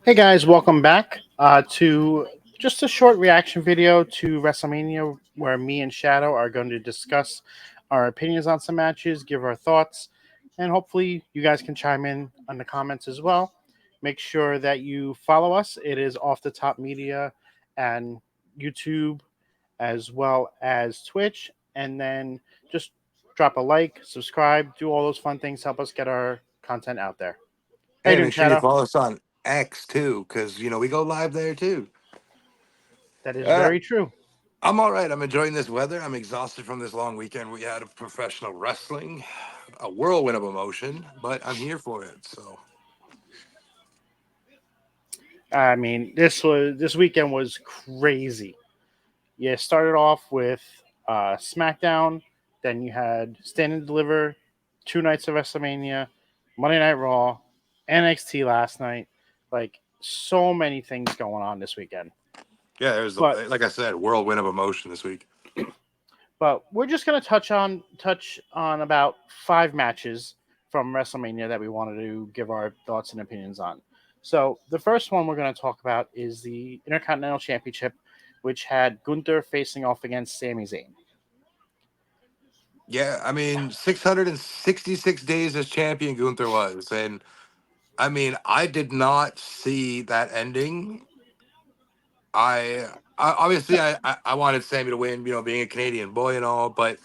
Hey guys, welcome back to just a short reaction video to WrestleMania where me and Shadow are going to discuss our opinions on some matches, give our thoughts, and hopefully you guys can chime in on the comments as well. Make sure that you follow us. It is Off the Top Media and YouTube as well as Twitch. And then just drop a like, subscribe, do all those fun things, help us get our content out there. How you Hey, doing, make sure you Shadow? follow us on X too, because we go live there too. That is Uh, very true. I'm all right. I'm enjoying this weather. I'm exhausted from this long weekend we had of professional wrestling, a whirlwind of emotion, but I'm here for it. So I mean, this weekend was crazy. You started off with SmackDown, then you had Stand and Deliver, 2 nights of WrestleMania, Monday Night Raw, NXT last night. Like so many things going on this weekend. yeah, there's But like I said, whirlwind of emotion this week. we're just gonna touch on about 5 matches from WrestleMania that we wanted to give our thoughts and opinions on. So the first one we're going to talk about is the Intercontinental Championship, which had Gunther facing off against Sami Zayn. Yeah, I mean, 666 days as champion Gunther was, and I mean, I did not see that ending. I obviously I wanted Sammy to win, being a Canadian boy and all, but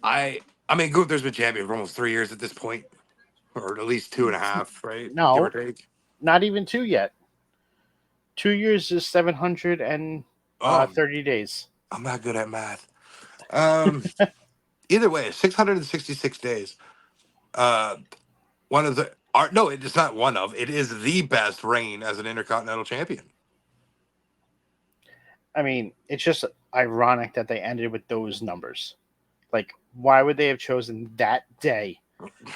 I mean Gunther's been champion for almost 3 years at this point, or at least two and a half, right? Give or No, take. not even two yet. 2 years is 730 Oh, days. I'm not good at math. Um, Either way, 666 days. Uh, one of the no, it is not one of. It is the best reign as an Intercontinental Champion. I mean, it's just ironic that they ended with those numbers. Like, why would they have chosen that day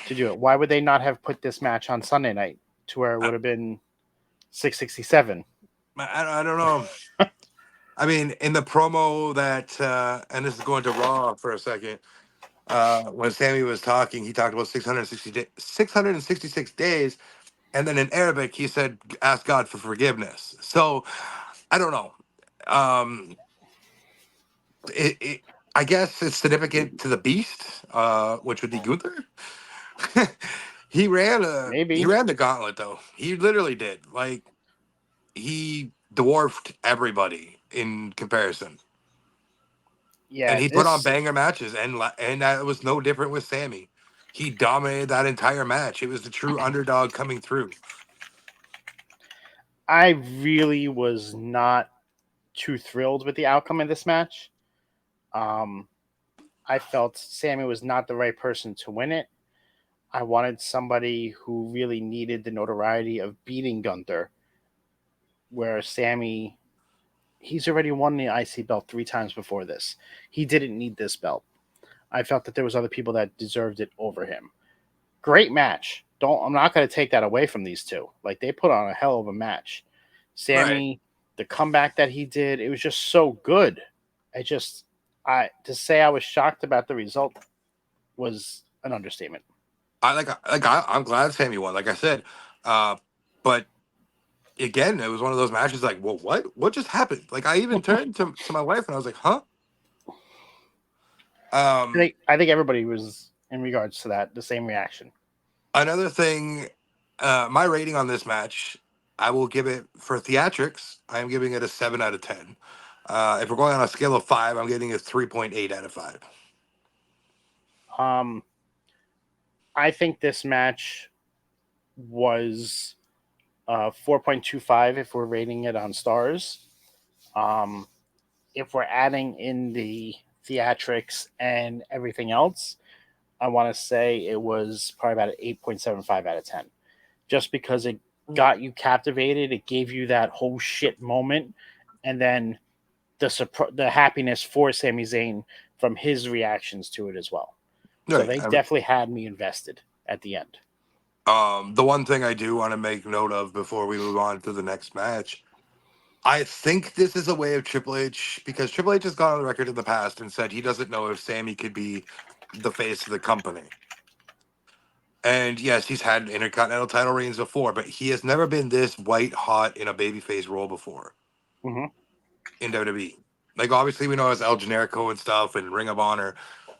to do it? Why would they not have put this match on Sunday night to where it I, would have been 667? I don't know. I mean, in the promo that, and this is going to Raw for a second. When Sammy was talking, he talked about 666 days, and then in Arabic he said, "Ask God for forgiveness." So I don't know. Um, it I guess it's significant to the Beast, which would be Gunther. He Maybe. ran the gauntlet though. He literally did. Like he dwarfed everybody in comparison, and Yeah, he put on this banger matches, and that was no different with Sammy. He dominated that entire match. It was the true underdog coming through. I really was not too thrilled with the outcome of this match. Um, I felt Sammy was not the right person to win it. I wanted somebody who really needed the notoriety of beating Gunther, where Sammy, he's already won the IC belt 3 times before this. He didn't need this belt. I felt that there was other people that deserved it over him. Great match. Don't I'm not going to take that away from these two. Like they put on a hell of a match. Right. Sammy, the comeback that he did, it was just so good. I just I to say I was shocked about the result was an understatement. I'm glad Sammy won. Like I said, uh, but again, it was one of those matches. Like, well, what just happened? Like, I even turned to my wife and I was like, huh? Um, I think everybody was in regards to that the same reaction. Another thing, my rating on this match, I will give it for theatrics. I am giving it a 7 out of 10. If we're going on a scale of five, I'm getting a 3.8 out of 5. Um, I think this match was 4.25 if we're rating it on stars. Um, if we're adding in the theatrics and everything else, I want to say it was probably about an 8.75 out of 10. Just because it got you captivated, it gave you that whole shit moment, and then the happiness for Sami Zayn from his reactions to it as well. So Right. they definitely had me invested at the end. The one thing I do want to make note of before we move on to the next match, I think this is a way of Triple H, because Triple H has gone on the record in the past and said he doesn't know if Sammy could be the face of the company. And yes, he's had Intercontinental title reigns before, but he has never been this white hot in a babyface role before Hmm. in WWE. Like obviously we know as El Generico and stuff and Ring of Honor,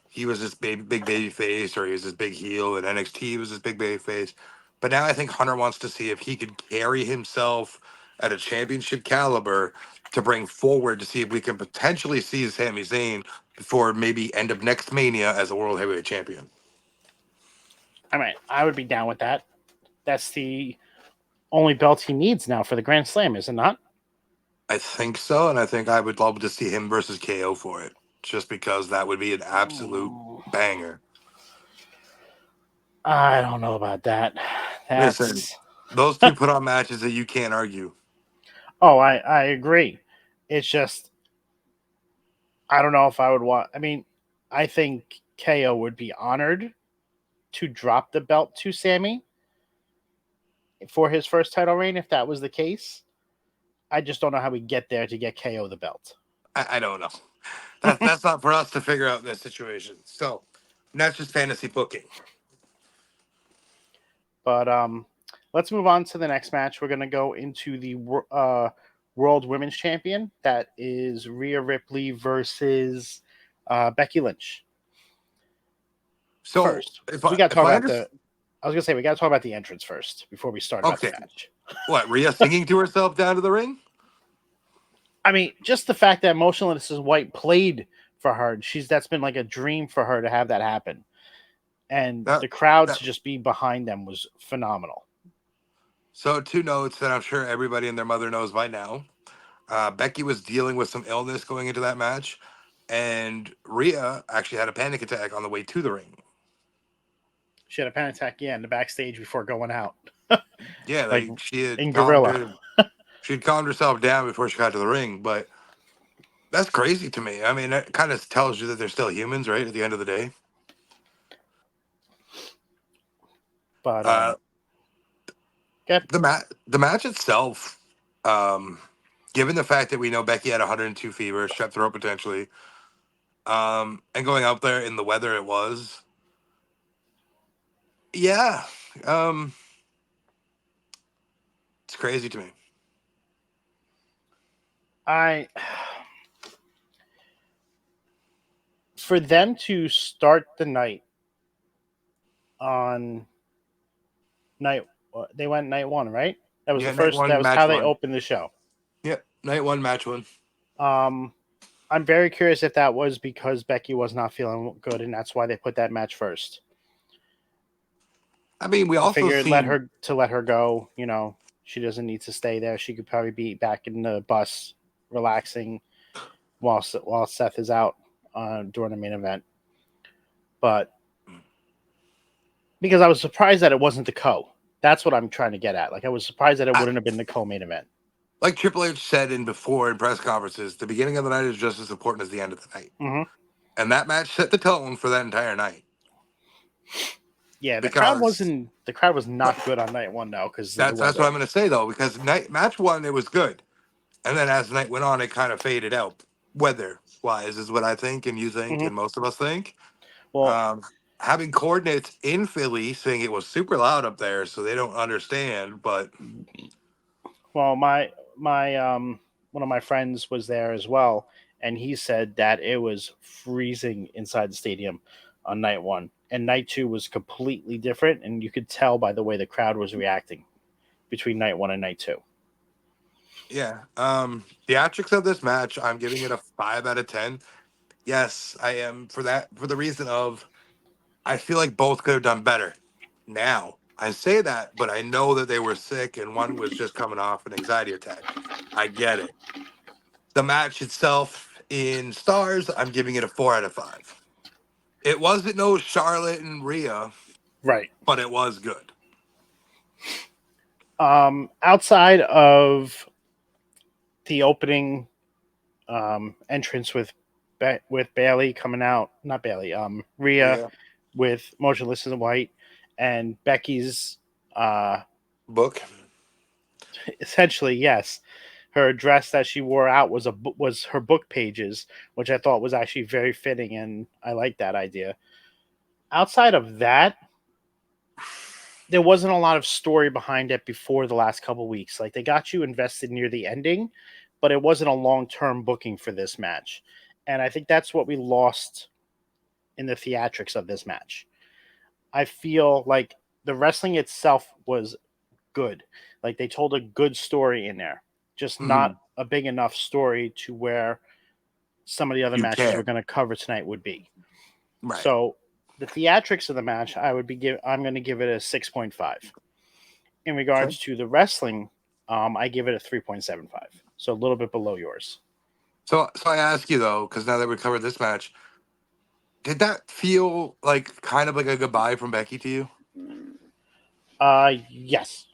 he was this big baby face, or he was this big heel, and NXT he was this big baby face. But now I think Hunter wants to see if he could carry himself at a championship caliber to bring forward to see if we can potentially see Sami Zayn before maybe end of next Mania as a world heavyweight champion. I mean, I would be down with that. That's the only belt he needs now for the Grand Slam, is it not? I think so, and I think I would love to see him versus KO for it, just because that would be an absolute Mm, banger. I don't know about that. Listen, That's those two put on matches that you can't argue. oh, I agree. It's just I don't know if I would want. I mean, I think KO would be honored to drop the belt to Sammy for his first title reign if that was the case. I just don't know how we get there to get KO the belt. I don't know. That's not for us to figure out in this situation. So that's just fantasy booking. But let's move on to the next match. We're gonna go into the World Women's Champion. That is Rhea Ripley versus Becky Lynch. So First, if we I got to if talk I about understand, I was gonna say we got to talk about the entrance first before we start about the okay, match. what Rhea singing to herself down to the ring? I mean, just the fact that Motionless is White played for her, that's been like a dream for her to have that happen. And That the crowd that to just be behind them was phenomenal. so two notes that I'm sure everybody and their mother knows by now. Becky was dealing with some illness going into that match, and Rhea actually had a panic attack on the way to the ring. She had a panic attack, yeah, in the backstage before going out, Yeah, like like she had in Gorilla. she'd calmed herself down before she got to the ring, but that's crazy to me. I mean, that kind of tells you that they're still humans, right? At the end of the day. But Uh, good. the match itself, um, given the fact that we know Becky had 102 fever, strep throat potentially, and going out there in the weather it was, yeah, um, it's crazy to me. I for them to start the night on night they went night one, right? That was the Yeah, night first. That one, was match how they one. opened the show. Yep, night one, match one. Um, I'm very curious if that was because Becky was not feeling good, and that's why they put that match first. I mean, we I also figured seen. let her go. You know, she doesn't need to stay there. She could probably be back in the bus, relaxing while Seth is out during the main event. But because I was surprised that it wasn't the co. That's what I'm trying to get at. Like I was surprised that it I, wouldn't have been the co-main event. like Triple H said in before in press conferences, the beginning of the night is just as important as the end of the night. Mm-hmm. And that match set the tone for that entire night. Yeah, Because the crowd was not good on night one though because of the that's what weather. I'm gonna say though, because match one it was good. And then as the night went on, it kind of faded out. Weather wise is what I think and you think Mm-hmm. and most of us think. Well, Um Having coordinates in Philly saying it was super loud up there, so they don't understand, but well, my one of my friends was there as well, and he said that it was freezing inside the stadium on night one, and night two was completely different, and you could tell by the way the crowd was reacting between night one and night two. yeah. Theatrics of this match, I'm giving it a 5 out of 10. Yes, I am for that for the reason of I feel like both could have done better. Now, I say that, but I know that they were sick and one was just coming off an anxiety attack. I get it. The match itself in stars, I'm giving it a 4 out of 5. It wasn't no Charlotte and Rhea, Right. but it was good. Outside of the opening entrance with Bailey coming out, not Bailey, Rhea Rhea with Motionless in White, and Becky's uh, book. essentially yes, her dress that she wore out was her book pages, which I thought was actually very fitting, and I like that idea. Outside of that, there wasn't a lot of story behind it before the last couple weeks. Like they got you invested near the ending, but it wasn't a long-term booking for this match. And I think that's what we lost in the theatrics of this match. I feel like the wrestling itself was good. Like they told a good story in there, just not Mhm. a big enough story to where some of the other You matches we're can. going to cover tonight would be. Right. So the theatrics of the match, I'm going to give it a 6.5. In Okay. regards to the wrestling, I give it a 3.75. So a little bit below yours. So I ask you though, because now that we covered this match, did that feel like kind of like a goodbye from Becky to you? Yes.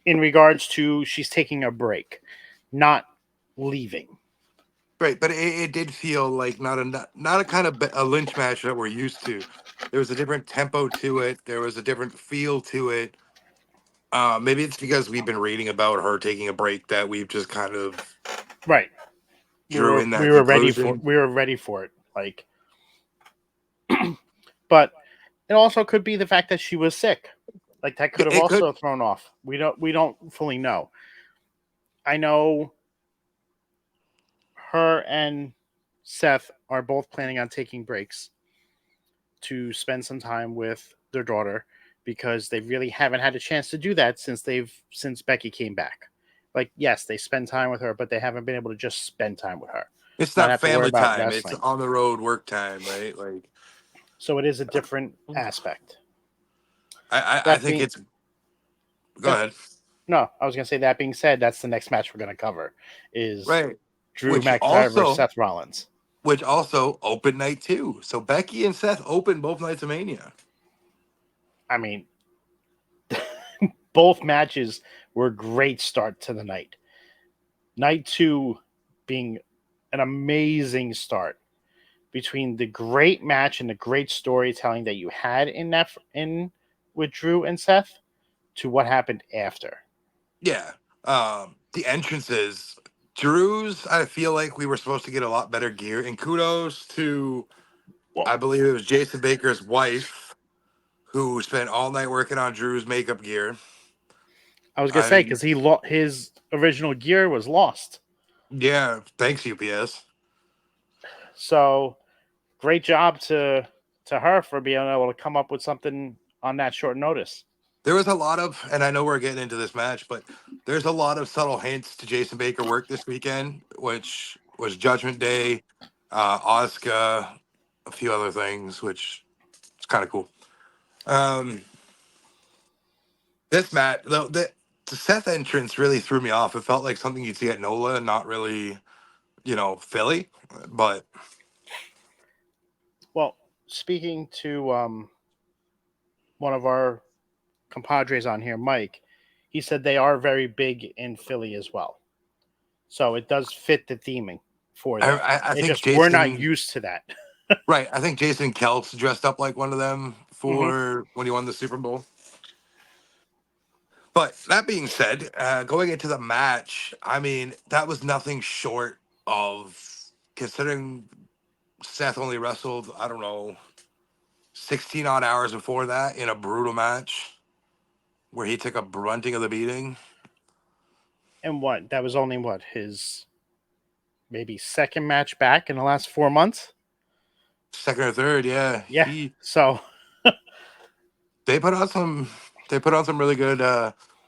In regards to she's taking a break, not leaving. Right, but it did feel like not a kind of a lynch match that we're used to. There was a different tempo to it. There was a different feel to it. Maybe it's because we've been reading about her taking a break that we've just kind of Right. We drew were in we that were ready for conclusion. we were ready for it. Like, but it also could be the fact that she was sick. Like that could have It could, also thrown off. We don't fully know. I know her and Seth are both planning on taking breaks to spend some time with their daughter because they really haven't had a chance to do that since Becky came back. Like, yes, they spend time with her, but they haven't been able to just spend time with her, it's not not have to worry family about time. It's wrestling. on the road work time, right? Like So it is a different aspect. I That think being it's. Go that ahead. no, I was gonna say that being said, that's the next match we're gonna cover is Right, Drew which McIntyre versus also Seth Rollins. which also opened night two. So Becky and Seth opened both nights of Mania. I mean, both matches were a great start to the night. Night two being an amazing start between the great match and the great storytelling that you had in with Drew and Seth to what happened after. Yeah. The entrances. Drew's, I feel like we were supposed to get a lot better gear. And kudos to, Well, I believe it was Jason Baker's wife, who spent all night working on Drew's makeup gear. I was gonna I say mean, because his original gear was lost, yeah, thanks, UPS. so great job to her for being able to come up with something on that short notice. There was a lot of, and I know we're getting into this match, but there's a lot of subtle hints to Jason Baker work this weekend, which was Judgment Day, Asuka, a few other things, which is kind of cool. Um, this match, the Seth entrance really threw me off. It felt like something you'd see at NOLA, not really, Philly. But Well, speaking to one of our compadres on here, Mike, he said they are very big in Philly as well. So it does fit the theming for I, them. I I It think just we're not Jason, used to that. right? I think Jason Kelce dressed up like one of them Hmm. for when he won the Super Bowl. But that being said, going into the match, I mean, that was nothing short of, considering Seth only wrestled, I don't know, 16 odd hours before that in a brutal match where he took a brunting of the beating. And what? That was only what his maybe second match back in the last 4 months. Second or third, yeah. Yeah. He So they put on some they put on some really good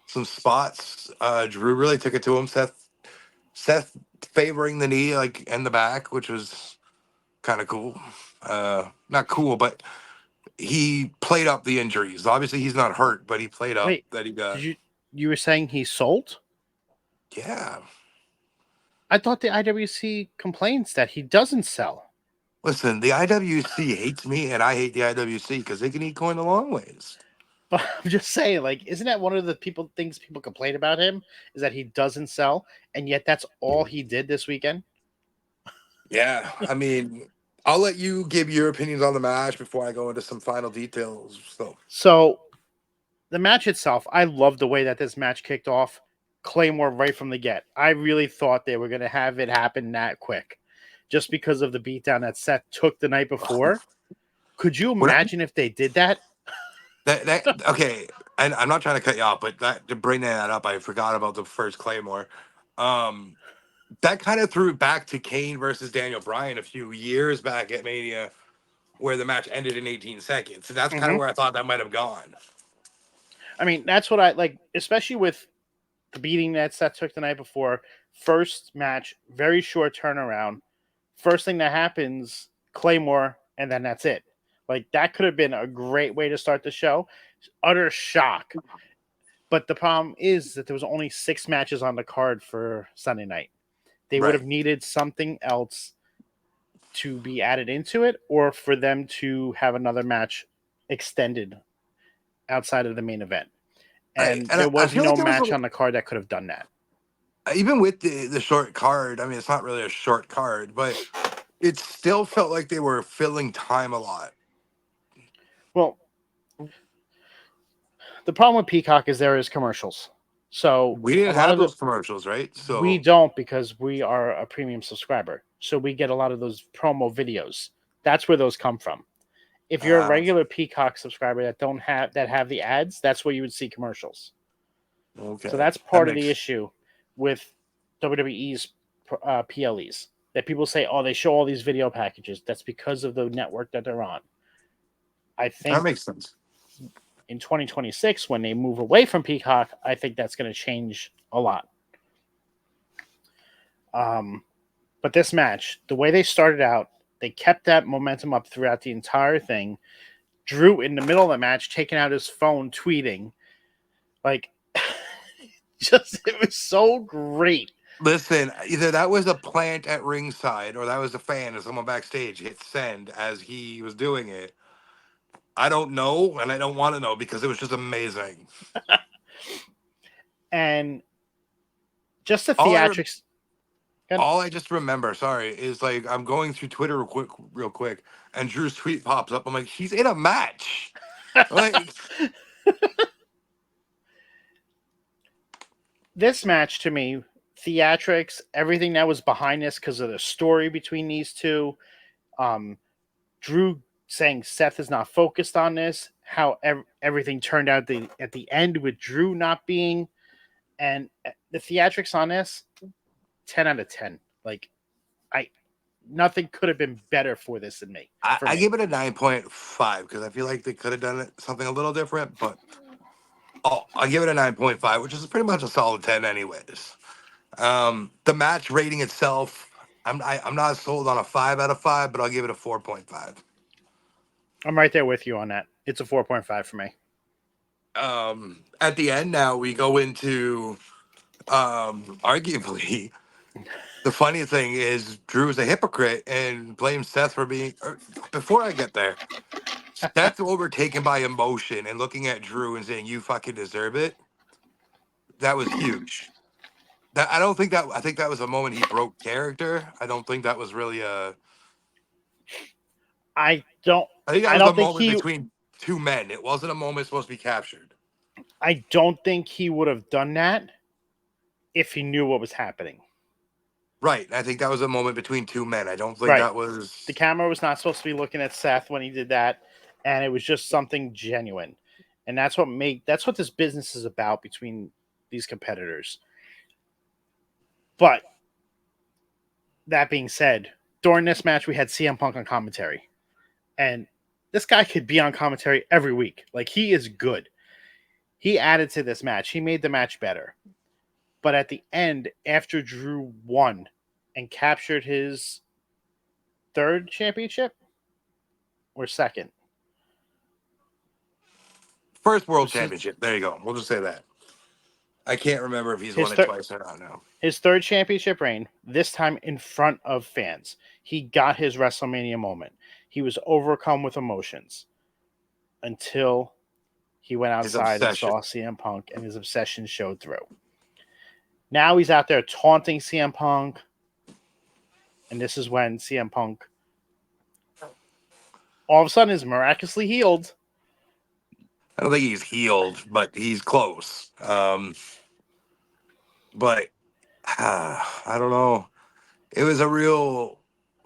some spots. Drew really took it to him. Seth favoring the knee like in the back, which was kind of cool. Not cool, but he played up the injuries. Obviously, he's not hurt, but he played up wait, that he did got. you were saying he sold? Yeah. I thought the IWC complains that he doesn't sell. Listen, the IWC hates me, and I hate the IWC because they can eat coin the long ways. But I'm just saying, like, isn't that one of the things people complain about him is that he doesn't sell, and yet that's all he did this weekend. Yeah, I mean, I'll let you give your opinions on the match before I go into some final details. So, So the match itself, I love the way that this match kicked off. Claymore right from the get. I really thought they were going to have it happen that quick, just because of the beatdown that Seth took the night before. Could you when I, imagine if they did that? that okay, and I'm not trying to cut you off, but that to bring that up, I forgot about the first Claymore. Um, that kind of threw it back to Kane versus Daniel Bryan a few years back at Mania, where the match ended in 18 seconds. So that's kind of Hmm. where I thought that might have gone. I mean, that's what I like, especially with the beating that Seth took the night before. First match, very short turnaround. First thing that happens, Claymore, and then that's it. Like, that could have been a great way to start the show. Utter shock. But the problem is that there was only 6 matches on the card for Sunday night. They would have Right. needed something else to be added into it, or for them to have another match extended outside of the main event. Right. And And there I was feel like no there was match on the card that could have done that. even with the short card. I mean, it's not really a short card, but it still felt like they were filling time a lot. Well, the problem with Peacock is there is commercials. So We a didn't lot have of the those commercials, right? we So don't, because we are a premium subscriber. So we get a lot of those promo videos. That's where those come from. If you're a uh, regular Peacock subscriber that have the ads, that's where you would see commercials. So okay, that's that part of the makes issue with WWE's PLEs. That people say, oh, they show all these video packages. That's because of the network that they're on. I that think makes sense. in 2026, when they move away from Peacock, I think that's going to change a lot. But this match, the way they started out, they kept that momentum up throughout the entire thing. Drew, in the middle of the match, taking out his phone, tweeting. Like, just, it was so great. Listen, either that was a plant at ringside or that was a fan or someone backstage hit send as he was doing it. I don't know, and I don't want to know because it was just amazing. And just the All I re- theatrics. And all I just remember, sorry, is like I'm going through Twitter real quick, and Drew's tweet pops up. I'm like, he's in a match. Like, this match, to me, theatrics, everything that was behind this because of the story between these two. Um, Drew saying Seth is not focused on this, how everything turned out at the end with Drew not being, and the theatrics on this, 10 out of 10. Like, I nothing could have been better for this than me for I me. give it a 9.5 because I feel like they could have done something a little different, but I give it a 9.5, which is pretty much a solid 10, anyways. The match rating itself, I'm not sold on a 5 out of 5, but I'll give it a 4.5. I'm right there with you on that. It's a 4.5 for me. At the end, now we go into arguably the funny thing is Drew is a hypocrite and blames Seth for being. Before I get there, Seth overtaken by emotion and looking at Drew and saying, "You fucking deserve it." That was huge. That I don't think that I think that was a moment he broke character. I don't think that was really a. I don't I think that I was a don't think moment he between two men. It wasn't a moment supposed to be captured. I don't think he would have done that if he knew what was happening. Right. I think that was a moment between two men. I don't think Right. that The was camera was not supposed to be looking at Seth when he did that, and it was just something genuine. And that's what this business is about between these competitors. But that being said, during this match we had CM Punk on commentary. And this guy could be on commentary every week. Like, he is good. He added to this match. He made the match better. But at the end, after Drew won and captured his third championship or second, first it world was championship. There you go. We'll just say that. I can't remember if he's his won it third twice or not now. his third championship reign. This time in front of fans, he got his WrestleMania moment. He was overcome with emotions until he went His outside and obsession. saw CM Punk, and his obsession showed through. Now he's out there taunting CM Punk, and this is when CM Punk all of a sudden is miraculously healed. I don't think he's healed, but he's close. But I don't know. It was a real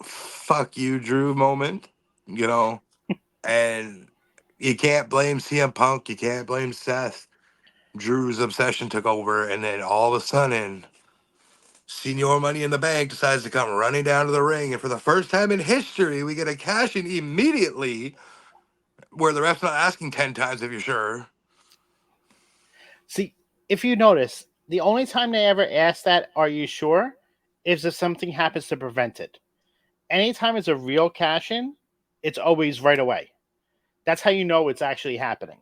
fuck you, Drew moment, you know, and You can't blame CM Punk. You can't blame Seth. Drew's obsession took over, and then all of a sudden, Senior Money in the Bank decides to come running down to the ring, and for the first time in history, we get a cash in immediately, where the ref's not asking 10 times if you're sure. See, if you notice, the only time they ever ask that, "Are you sure?" is if something happens to prevent it. Anytime it's a real cash in, it's always right away. That's how you know it's actually happening.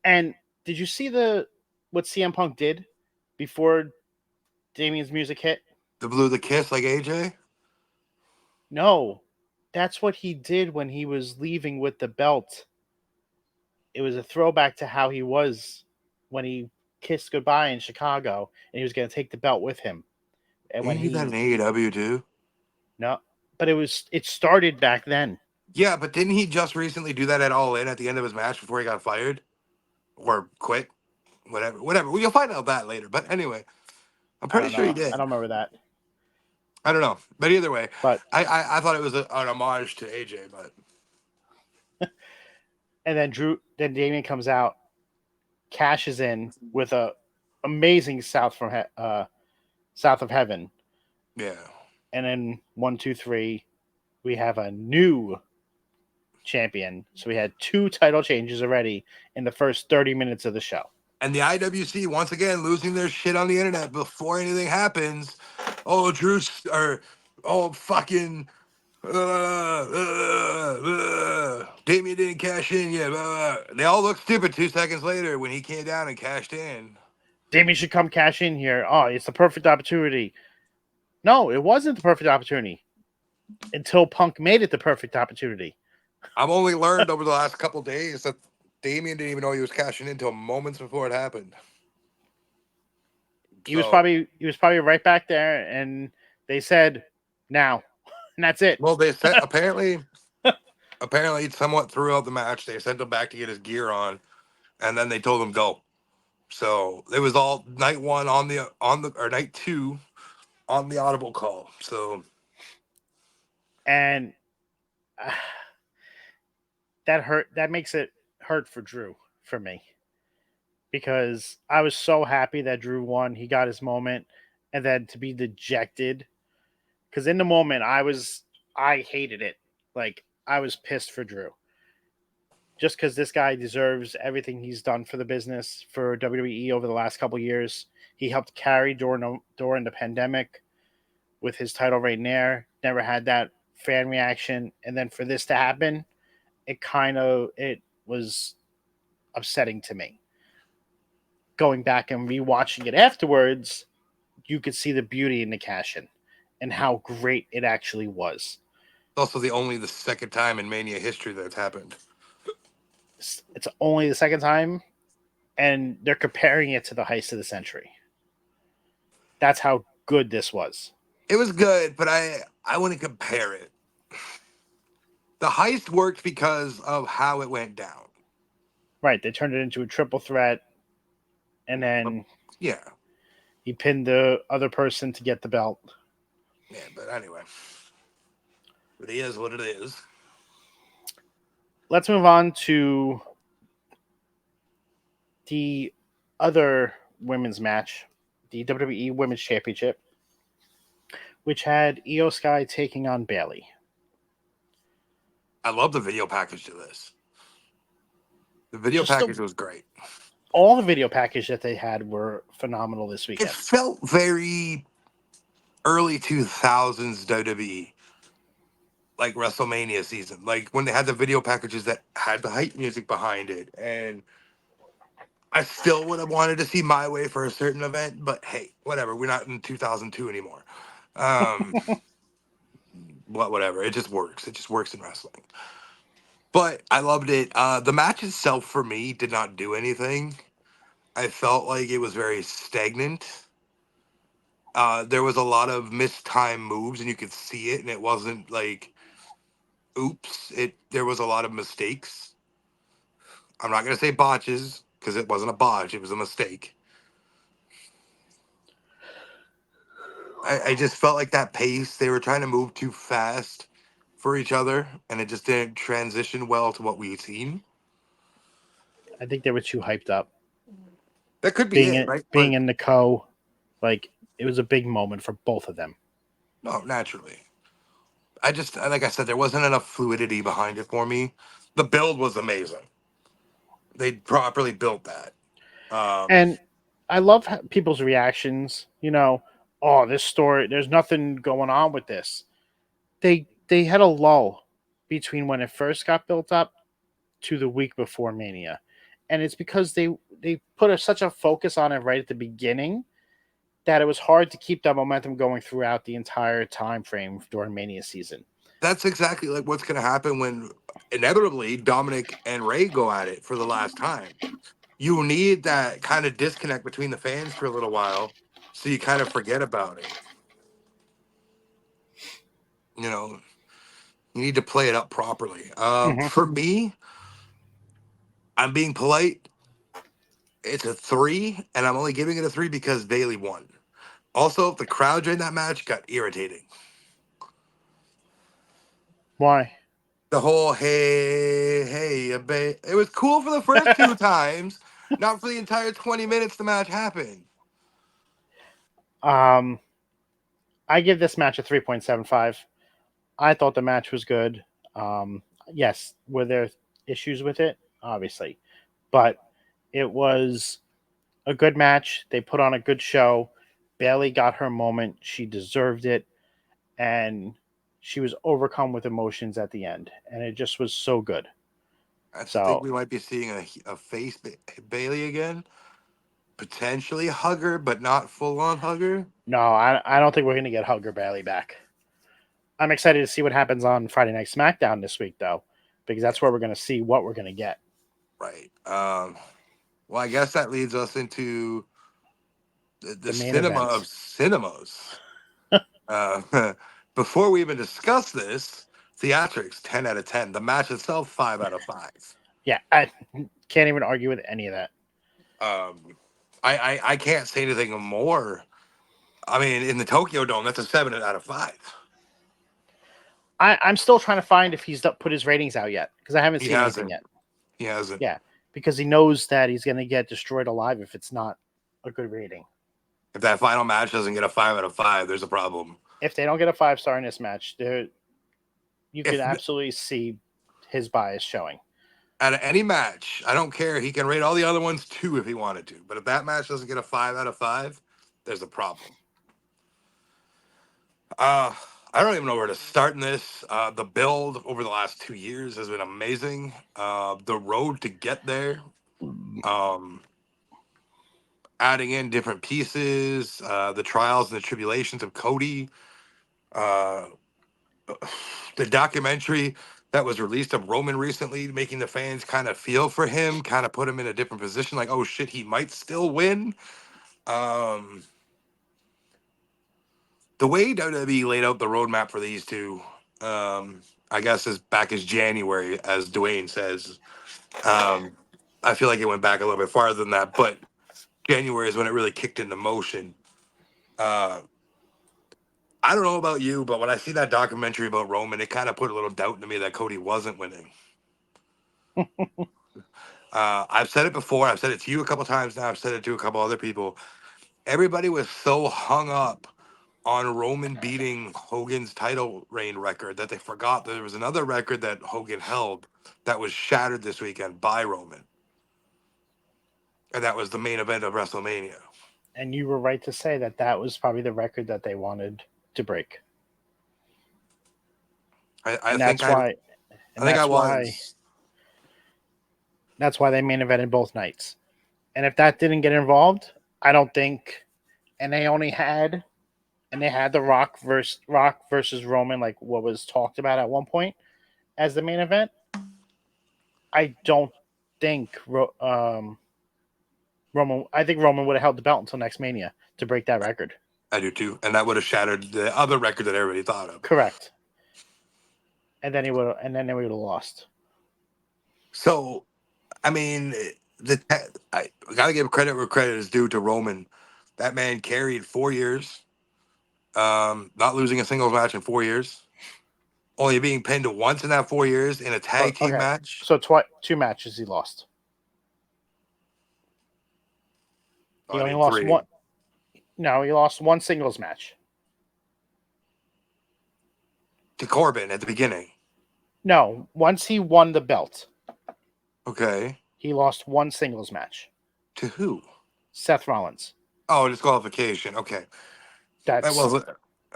And did you see the what CM Punk did before Damien's music hit? The Blue the Kiss like AJ? No, that's what he did when he was leaving with the belt. It was a throwback to how he was when he kissed goodbye in Chicago, and he was going to take the belt with him. And when Didn't he do that in he AEW too? no, but it started back then. Yeah, but didn't he just recently do that at All In at the end of his match before he got fired? Or quit? Whatever. Whatever. Well, you'll find out that later. But anyway, I'm I pretty don't sure he know. I did. don't remember that, I don't know. But either way, but I thought it was an homage to AJ, but and then Damien comes out, cashes in with a amazing south of heaven, yeah. and then 1, 2, 3, we have a new champion. So we had 2 title changes already in the first 30 minutes of the show. And the IWC once again losing their shit on the internet before anything happens. Oh, or oh fucking Damien didn't cash in yet. They all look stupid 2 seconds later when he came down and cashed in. Damien should come cash in here. Oh, it's the perfect opportunity. No, it wasn't the perfect opportunity until Punk made it the perfect opportunity. I've only learned over the last couple days that Damien didn't even know he was cashing in until moments before it happened. So, He was probably right back there, and they said now, and that's it. well, they said apparently somewhat throughout the match they sent him back to get his gear on, and then they told him go. So it was all night one on the or night two on the audible call. So And uh, that hurt. That makes it hurt for Drew for me because I was so happy that Drew won. He got his moment, and then to be dejected because in the moment I hated it. Like I was pissed for Drew just because this guy deserves everything he's done for the business for WWE over the last couple years. He helped carry during the pandemic with his title reign there. Never had that fan reaction, and then for this to happen, it was upsetting to me. Going back and rewatching it afterwards, you could see the beauty in the cash in and how great it actually was. it's also the second time in Mania history that's happened. It's only the second time, and they're comparing it to the heist of the century. That's how good this was. It was good, but I wouldn't compare it. The heist worked because of how it went down. Right, they turned it into a triple threat, and then Yeah, he pinned the other person to get the belt. yeah. But anyway, it is what it is. Let's move on to the other women's match, the WWE Women's Championship, which had Io Sky taking on Bayley. I love the video package to this. The video Just package was great. all the video package that they had were phenomenal this It weekend. felt very early 2000s WWE, like WrestleMania season, like when they had the video packages that had the hype music behind it. And I still would have wanted to see My Way for a certain event, but hey, whatever. We're not in 2002 anymore. Um, whatever. It just works. It just works in wrestling. But I loved it. The match itself for me did not do anything. I felt like it was very stagnant. There was a lot of mistimed moves, and you could see it, and it wasn't like, oops. There was a lot of mistakes. I'm not gonna say botches because it wasn't a botch; it was a mistake. I just felt like that pace. They were trying to move too fast for each other, and it just didn't transition well to what we've seen. I think they were too hyped up. That could be it, right? Being But in the co, like it was a big moment for both of them. no, naturally. I just, like I said, there wasn't enough fluidity behind it for me. The build was amazing. They properly built that. And I love people's reactions. You know, oh, this story, there's nothing going on with this. They had a lull between when it first got built up to the week before Mania, and it's because they put such a focus on it right at the beginning that it was hard to keep that momentum going throughout the entire time frame during Mania season. That's exactly like what's going to happen when inevitably Dominic and Ray go at it for the last time. You need that kind of disconnect between the fans for a little while, so you kind of forget about it. You know, you need to play it up properly. Mm-hmm. For me, I'm being polite. It's a 3, and I'm only giving it a 3 because Bailey won. Also, the crowd during that match got irritating. Why? The whole hey, it was cool for the first 2 times, not for the entire 20 minutes the match happened. Um, I give this match a 3.75. I thought the match was good. Yes, were there issues with it? Obviously, but it was a good match. They put on a good show. Bailey got her moment. She deserved it, and she was overcome with emotions at the end, and it just was so good. I think So we might be seeing a face Bailey again, potentially hugger, but not full on hugger. no, I don't think we're gonna get Hugger Bailey back. I'm excited to see what happens on Friday Night SmackDown this week, though, because Yeah, that's where we're gonna see what we're gonna get. right. Well, I guess that leads us into the The main cinema event. of cinemas. Uh, before we even discuss this, theatrics 10 out of 10. The match itself 5 out of 5. Yeah, I can't even argue with any of that. Um, I can't say anything more. I mean, in the Tokyo Dome, that's a 7 out of 5. I'm still trying to find if he's put his ratings out yet because I haven't He seen anything hasn't. yet. He hasn't. Yeah, because he knows that he's going to get destroyed alive if it's not a good rating. If that final match doesn't get a 5 out of 5, there's a problem. If they don't get a 5-star in this match, you could If absolutely see his bias showing. out of any match, I don't care. He can rate all the other ones 2 if he wanted to. But if that match doesn't get a 5 out of 5, there's a problem. Uh, I don't even know where to start in this. The build over the last 2 years has been amazing. The road to get there, um, adding in different pieces, the trials and the tribulations of Cody, uh, the documentary that was released of Roman recently, making the fans kind of feel for him, kind of put him in a different position, like, oh shit, he might still win. Um, the way WWE laid out the roadmap for these two, I guess as back as January, as Dwayne says. Um, I feel like it went back a little bit farther than that, but January is when it really kicked into motion. Uh, I don't know about you, but when I see that documentary about Roman, it kind of put a little doubt into me that Cody wasn't winning. I've said it before. I've said it to you a couple times now. I've said it to a couple other people. Everybody was so hung up on Roman beating Hogan's title reign record that they forgot that there was another record that Hogan held that was shattered this weekend by Roman. And that was the main event of WrestleMania. And you were right to say that that was probably the record that they wanted to break. I And think that's I why I and think I was. that's why they main evented both nights. And if that didn't get involved, I don't think and they had the Rock versus Roman, like what was talked about at one point as the main event. I don't think Roman. I think Roman would have held the belt until next Mania to break that record. I do too. And that would have shattered the other record that everybody thought of. Correct. And then they would have lost. So, I mean, I got to give credit where credit is due to Roman. That man carried 4 years, not losing a singles match in 4 years, only being pinned once in that 4 years in a tag team Okay, match. so 2 matches he lost. He I only mean, lost 3. one. No, he lost one singles match. To Corbin at the beginning. No, once he won the belt, Okay. he lost one singles match. To who? Seth Rollins. Oh, disqualification. Okay. That That's was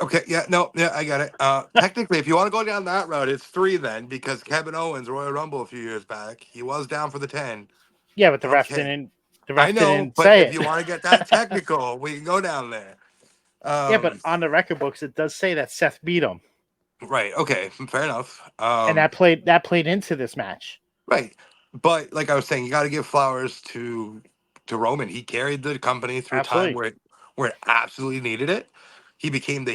okay. Yeah, no, yeah, I got it. Technically, if you want to go down that route, it's 3 then, because Kevin Owens, Royal Rumble a few years back, he was down for the 10. yeah, but the ref Okay. didn't. The I ref know, didn't but say if it. you want to get that technical, we can go down there. Yeah, but on the record books, it does say that Seth beat him, Right. Okay. Fair enough. and that played into this match. Right. But like I was saying, you got to give flowers to Roman. He carried the company through a time Absolutely. where it absolutely needed it. He became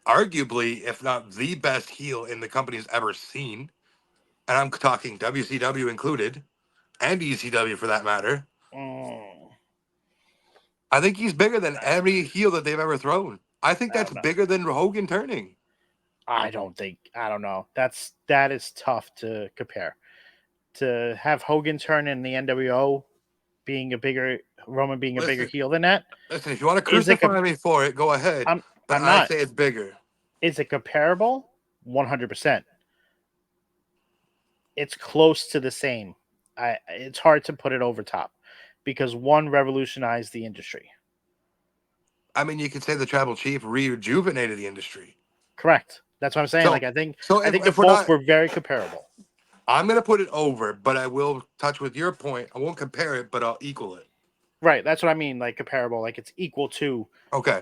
arguably, if not the best heel in the company's ever seen. And I'm talking WCW included and ECW for that matter. Mm, I think he's bigger than every heel that they've ever thrown. I think I that's don't know. bigger than Hogan turning. I don't think. I don't know. That is tough to compare. To have Hogan turn in the NWO being a bigger Roman being a bigger Listen, heel than that listen, if you want to is it? crucify me for it, go ahead. But I'm I not. say it's bigger. Is it comparable? 100%. It's close to the same. It's hard to put it over top because one revolutionized the industry. I mean, you could say the tribal chief rejuvenated the industry. Correct. That's what I'm saying. Like So, I think so I think they if we're both not, were very comparable. I'm gonna put it over, but I will touch with your point. I won't compare it, but I'll equal it. Right. That's what I mean. Like comparable. Like it's equal to. Okay,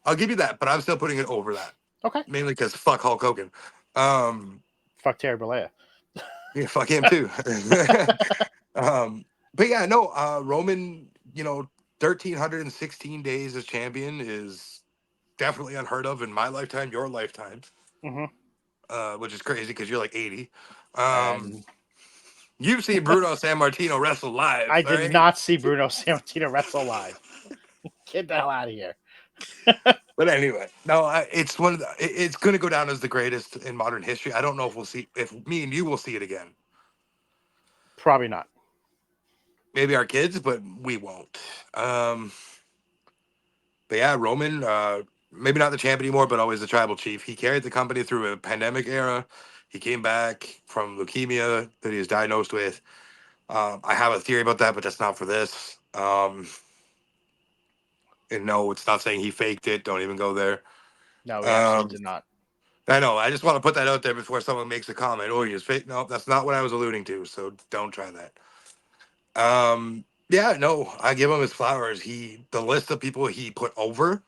I'll give you that, but I'm still putting it over that, Okay. mainly because fuck Hulk Hogan. Um, Fuck Terry Bollea. yeah, fuck him too. But yeah, no, Roman, 1,316 days as champion is definitely unheard of in my lifetime, your lifetime, Hmm. which is crazy because you're like 80. Um, And you've seen Bruno San Martino wrestle live, I all did right? not see Bruno Sammartino wrestle live. Get the hell out of here. But anyway, no, it's one of it's going to go down as the greatest in modern history. I don't know if me and you will see it again. Probably not. Maybe our kids, but we won't. Um, but yeah, Roman, maybe not the champ anymore, but always the tribal chief. He carried the company through a pandemic era. He came back from leukemia that he was diagnosed with. I have a theory about that, but that's not for this. And no, it's not saying he faked it. Don't even go there. No, he absolutely Um, did not. I know. I just want to put that out there before someone makes a comment. Oh, he was fake. No, that's not what I was alluding to. So don't try that. Yeah, no, I give him his flowers. The list of people he put over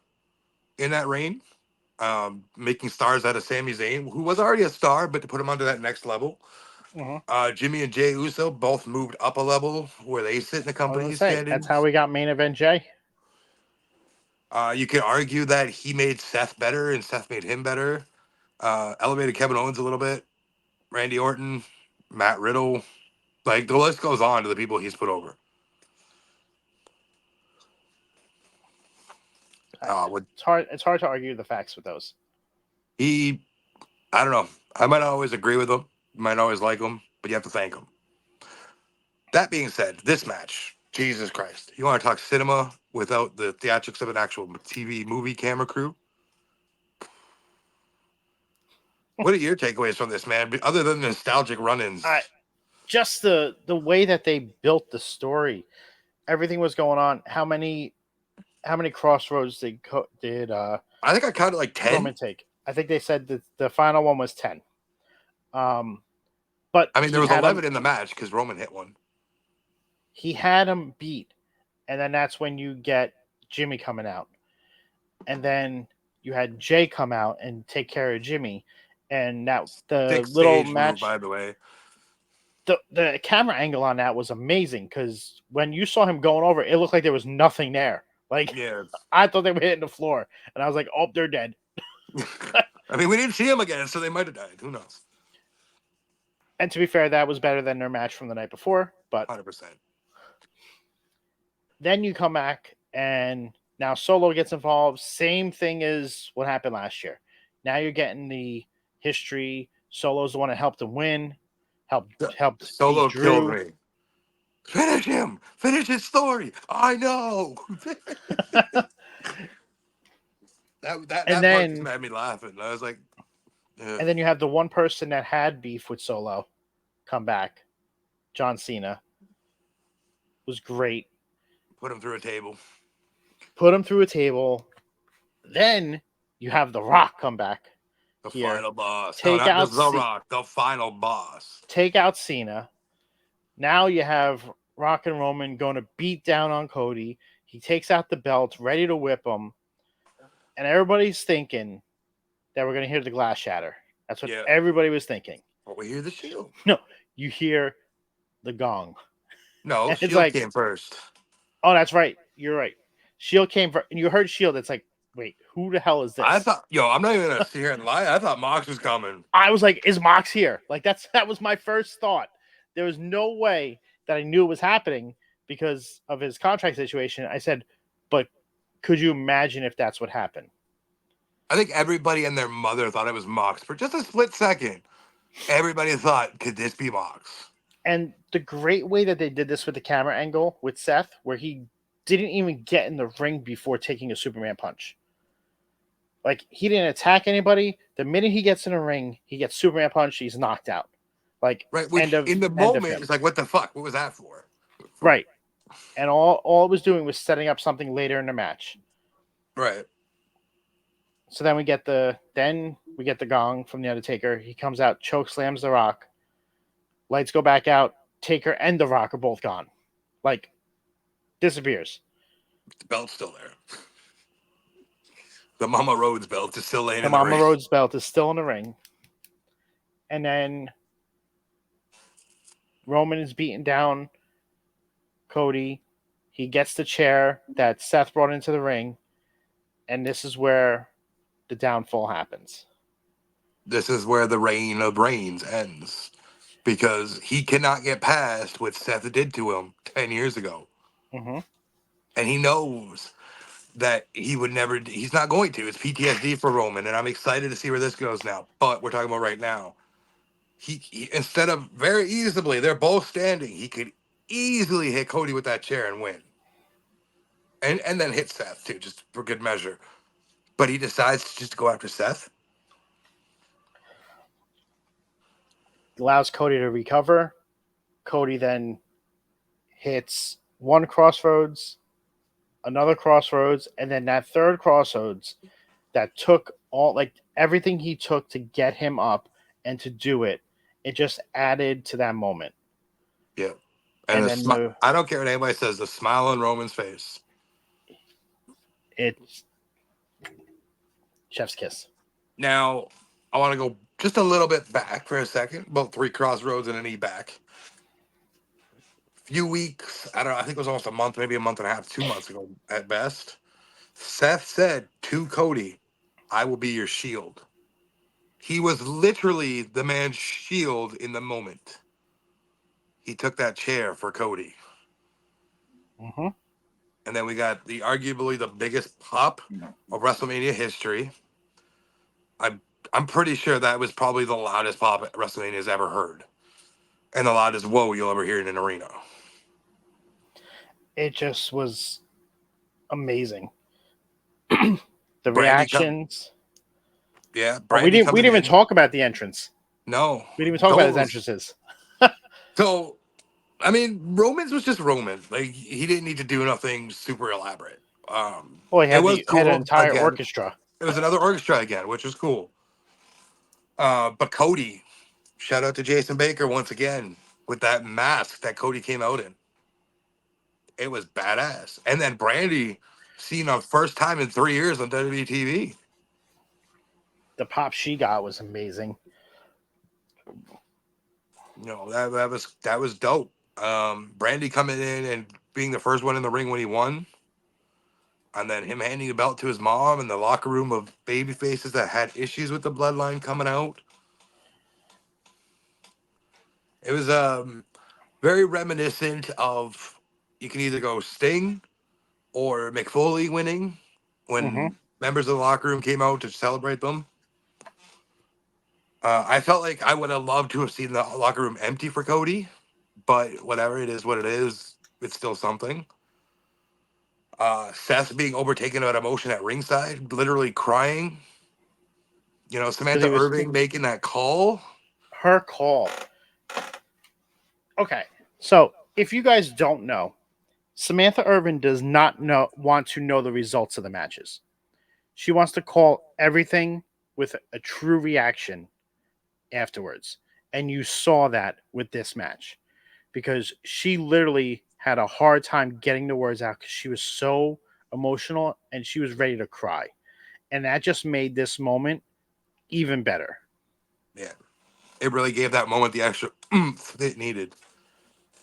in that reign, making stars out of Sami Zayn, who was already a star, but to put him onto that next level. Hmm. Jimmy and Jay Uso both moved up a level where they sit in the I was gonna company say that's how standings. we got main event Jay. You could argue that he made Seth better and Seth made him better. Elevated Kevin Owens a little bit. Randy Orton, Matt Riddle. Like the list goes on to the people he's put over. Would It's hard. It's hard to argue the facts with those. he? I don't know. I might not always agree with him. Might not always like him, but you have to thank him. That being said, this match, Jesus Christ, you want to talk cinema without the theatrics of an actual TV movie camera crew? What are your takeaways from this, man? Other than nostalgic run-ins, I just the way that they built the story, everything was going on. How many crossroads did I think I counted like 10. Roman take? I think they said that the final one was 10. Um, but I mean, there was 11 in the match because Roman hit one. he had him beat, and then that's when you get Jimmy coming out, and then you had Jay come out and take care of Jimmy, and now the Sick little stage move, match. by the way. The camera angle on that was amazing because when you saw him going over, it looked like there was nothing there. Like Yeah. I thought they were hitting the floor, and I was like, "Oh, they're dead." I mean, we didn't see him again, so they might have died. Who knows? And to be fair, that was better than their match from the night before. But 100%. then you come back, and now Solo gets involved. Same thing as what happened last year. Now you're getting the history. Solo's the one that helped him win, helped beat Solo killed Drew. me. Finish him. Finish his story. I know. and That part just then made me laughing. I was like, ugh. and then you have the one person that had beef with Solo come back. John Cena was great. Put him through a table. Put him through a table. Then you have The Rock come back The here. final boss. No, Take not out just The Rock. The final boss. take out Cena. Now you have Rock and Roman going to beat down on Cody. He takes out the belt, ready to whip him, and everybody's thinking that we're going to hear the glass shatter. That's what Yeah. everybody was thinking. But we hear the Shield. No, you hear the gong. No, And it's Shield like, came first. oh, that's right. You're right. Shield came for, and you heard Shield. It's like, wait, who the hell is I this? thought, I'm not even gonna sit here and lie. I thought Mox was coming. I was like, is Mox here? Like that was my first thought. There was no way that I knew it was happening because of his contract situation. I said, but could you imagine if that's what happened? I think everybody and their mother thought it was Mox for just a split second. Everybody thought, could this be Mox? And the great way that they did this with the camera angle with Seth, where he didn't even get in the ring before taking a Superman punch. Like he didn't attack anybody. The minute he gets in the ring, he gets Superman punch. He's knocked out. Like Right, end which of in the end of moment him. it's like, what the fuck? What was that for? Right. And all it was doing was setting up something later in the match. Right. So then we get the gong from the Undertaker. He comes out, choke slams the Rock. Lights go back out. Taker and the Rock are both gone. Like disappears. The belt's still there. The Mama Rhodes belt is still laying The in the Mama ring. Rhodes belt is still in the ring. And then Roman is beating down Cody. He gets the chair that Seth brought into the ring. And this is where the downfall happens. This is where the reign of Reigns ends. Because he cannot get past what Seth did to him 10 years ago. Mm-hmm. And he knows that he's not going to. It's PTSD for Roman. And I'm excited to see where this goes now. But we're talking about right now. He instead of very easily, they're both standing. He could easily hit Cody with that chair and win. And then hit Seth too, just for good measure. But he decides to just go after Seth. Allows Cody to recover. Cody then hits one crossroads, another crossroads, and then that third crossroads that took all like everything he took to get him up and to do it. It just added to that moment. Yeah. And And then I don't care what anybody says, the smile on Roman's face. it's chef's kiss. Now, I want to go just a little bit back for a second, about 3 crossroads and an E back. Few weeks, I don't know, I think it was almost a month, maybe a month and a half, 2 months ago at best. Seth said to Cody, I will be your shield. He was literally the man's shield in the moment. He took that chair for Cody. Mm-hmm. And then we got the arguably the biggest pop of WrestleMania history. I'm pretty sure that was probably the loudest pop WrestleMania has ever heard. And the loudest whoa you'll ever hear in an arena. It just was amazing. The Brandy come reactions. Yeah, Oh, we Brandy didn't coming even in. talk about the entrance. No. We didn't even talk about his Those entrances. so I mean, Roman's was just Roman. Like he didn't need to do nothing super elaborate. Oh, he It had was an cool entire again. orchestra. It was another orchestra again, which was cool. But Cody, shout out to Jason Baker once again with that mask that Cody came out in. It was badass. And then Brandy seen her first time in 3 years on WWE TV. The pop she got was amazing. You know, that was dope. Brandy coming in and being the first one in the ring when he won. And then him handing the belt to his mom and the locker room of baby faces that had issues with the bloodline coming out. It was very reminiscent of you can either go Sting or McFoley winning Mm-hmm. when members of the locker room came out to celebrate them. I felt like I would have loved to have seen the locker room empty for Cody. but whatever, it is what it is. It's still something. Seth being overtaken by emotion at ringside, literally crying. You know, because he Samantha was Irving making that call. her call. Okay, so if you guys don't know, Samantha Irvin does not want to know the results of the matches. She wants to call everything with a true reaction afterwards. And you saw that with this match because she literally had a hard time getting the words out because she was so emotional and she was ready to cry. And that just made this moment even better. Yeah, it really gave that moment the extra oomph that it needed.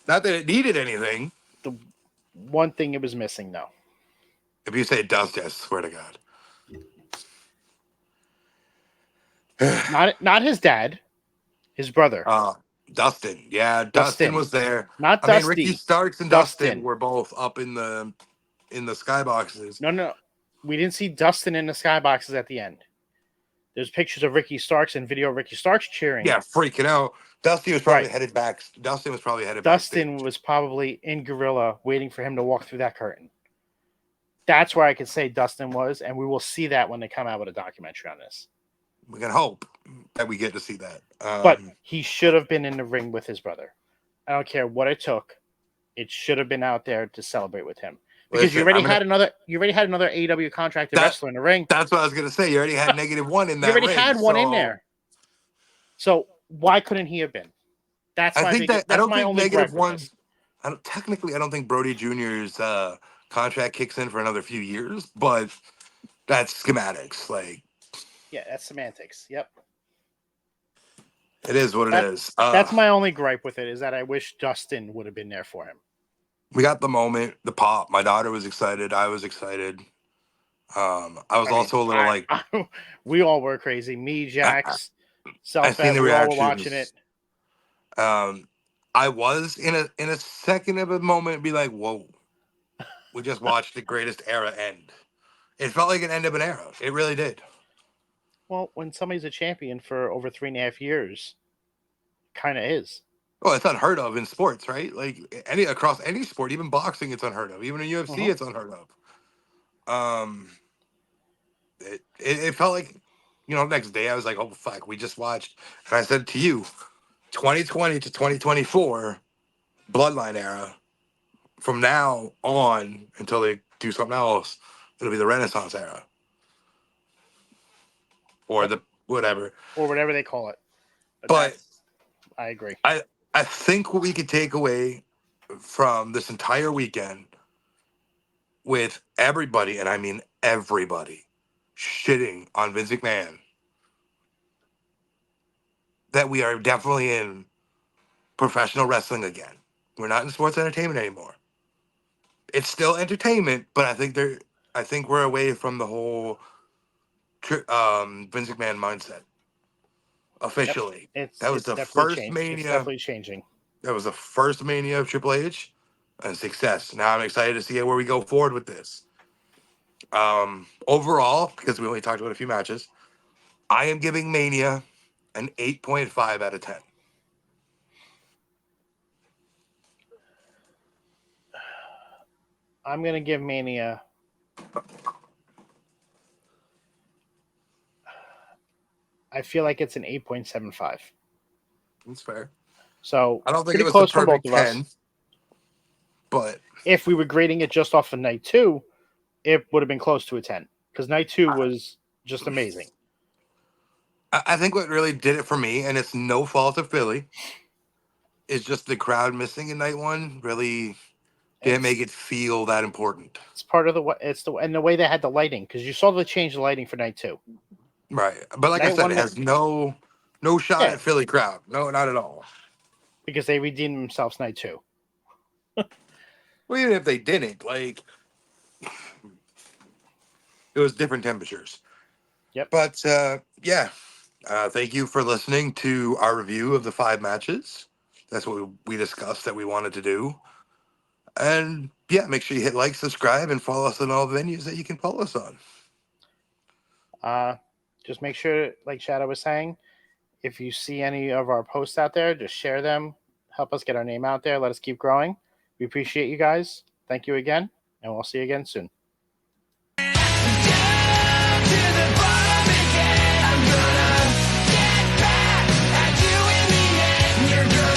Not that it needed anything. The one thing it was missing, though. If you say Dusty, I swear to God. Not his dad, his brother, uh, Dustin. Yeah, Dustin Dustin. was there. Not I mean, Ricky Dusty, Starks and Dustin Dustin. were both up in the skyboxes. No, no. We didn't see Dustin in the skyboxes at the end. There's pictures of Ricky Starks and video of Ricky Starks cheering. Yeah, freaking out. Dusty was probably Right. headed back. Dustin was probably headed Dustin backstage. was probably in Gorilla waiting for him to walk through that curtain. That's where I could say Dustin was, and we will see that when they come out with a documentary on this. We can hope that we get to see that. But he should have been in the ring with his brother. I don't care what it took. It should have been out there to celebrate with him. Because Listen, you already had another AEW contracted that. wrestler in the ring. That's what I was gonna say. You already had -1 in You that already ring, had one in so there. So why couldn't he have been? That's I my think that I that's don't my think only gripe with -1. this. I don't think Brody Jr.'s contract kicks in for another few years, but that's schematics. Like, Yeah, that's semantics. Yep. it is what it That is. that's my only gripe with it is that I wish Dustin would have been there for him. We got the moment, the pop. My daughter was excited. I was excited. I was I mean, also a little like, we all were crazy. Me, I, Jax, I seen Selfette, the we all were watching it. reactions. Um, I was in a second of a moment be like, whoa, we just watched the greatest era end. It felt like an end of an era. It really did. Well, when somebody's a champion for over 3.5 years, kind of is. Oh, it's unheard of in sports, right? Like any across any sport, even boxing, it's unheard of. Even in UFC, Uh-huh. it's unheard of. Um, it felt like, next day I was like, oh fuck, we just watched, and I said to you, 2020 to 2024 bloodline era. From now on until they do something else, it'll be the Renaissance era or Yep. the whatever. Or whatever they call it. But But I agree. I think what we could take away from this entire weekend with everybody, and I mean everybody, shitting on Vince McMahon, that we are definitely in professional wrestling again. We're not in sports entertainment anymore. It's still entertainment, but I think we're away from the whole Vince McMahon mindset Yep. officially. That was It's the definitely first changed. It's Mania. definitely changing. That was the first Mania of Triple H, and success. Now I'm excited to see where we go forward with this. Overall, because we only talked about a few matches, I am giving Mania an 8.5 out of 10. I'm gonna give Mania. I feel like it's an 8.75. That's fair. So I don't think it pretty was the close from both perfect of us. 10, but If we were grading it just off of night two, it would have been close to a 10 because night two was just amazing. I think what really did it for me, and it's no fault of Philly, is just the crowd missing in night one really didn't make It's it feel that important. it's part of the way they had the lighting because you saw the change the lighting for night two. Right. But like I Night said, one, it has no shot yeah, at Philly crowd. No, not at all. because they redeemed themselves night two. Well, even if they didn't, like, it was different temperatures. Yep. But yeah, thank you for listening to our review of the 5 matches. That's what we discussed that we wanted to do. And yeah, make sure you hit like, subscribe, and follow us on all venues that you can follow us on. Just make sure, like Shadow was saying, if you see any of our posts out there, just share them help us get our name out there. Let us keep growing. We appreciate you guys. Thank you again, and we'll see you again soon.